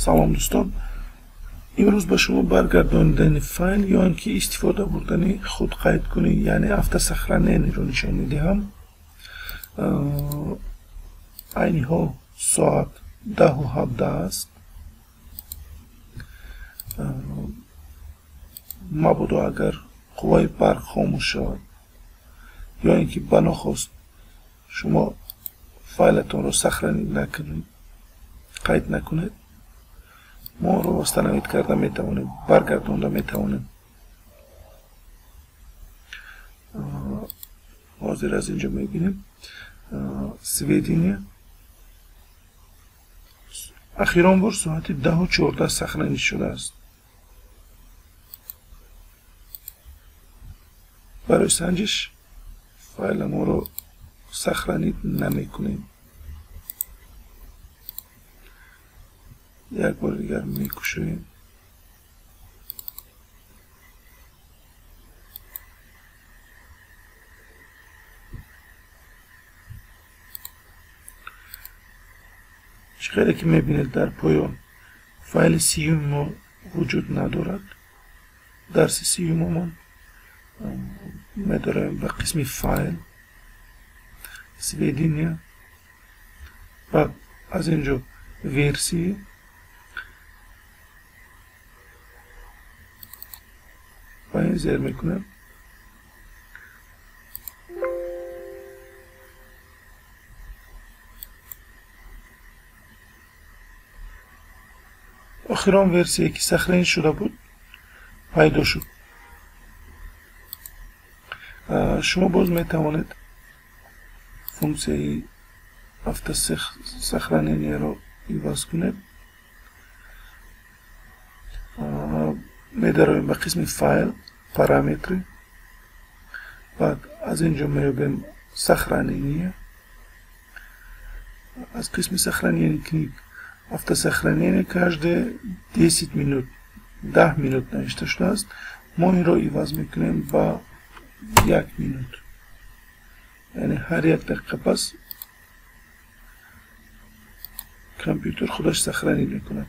سلام دوستان، امروز به شما برگرداندن فایل یا اینکه استفاده بردن خود قید کنی یعنی автосохранение رو نشان میدهم. اینها ساعت 10:17 است. مبادا اگر قوای برق خاموش شود یا اینکه بناخواست شما فایلتون رو سخرانی نکنید، قید نکنید، ما رو مستند کرده میتوانیم، برگردانده میتوانیم. حاضر از اینجا میبینیم سویدینیا اخیران بار ساعت 10:14 سخرانی شده است. برای سنجش فایل ما رو سخرانی نمی کنیم. یک بار دیگر می کشویم. چقدر که می بینید در پایان فایل سیوم ما وجود ندارد. درس سیوم ما می داریم به قسم فایل سویدینیا و از اینجا ورسی و این زیر میکنم. آخران ورسی که سخرانی شده بود پیدا شد. شما باز میتوانید فونکسیای автосохранение رو ایواز کنید. می‌داریم به قسم فایل پارامتر، بعد از اینجا می‌بینیم سخرانیه. از قسم سخرانیه کلیک автосохранение каждые 10 минут 10 минут نوشته شده است. ما این رو ایواز میکنیم با 1 minut، یعنی هر 1 دقیقه پس کامپیوتر خودش سخرانی میکنه.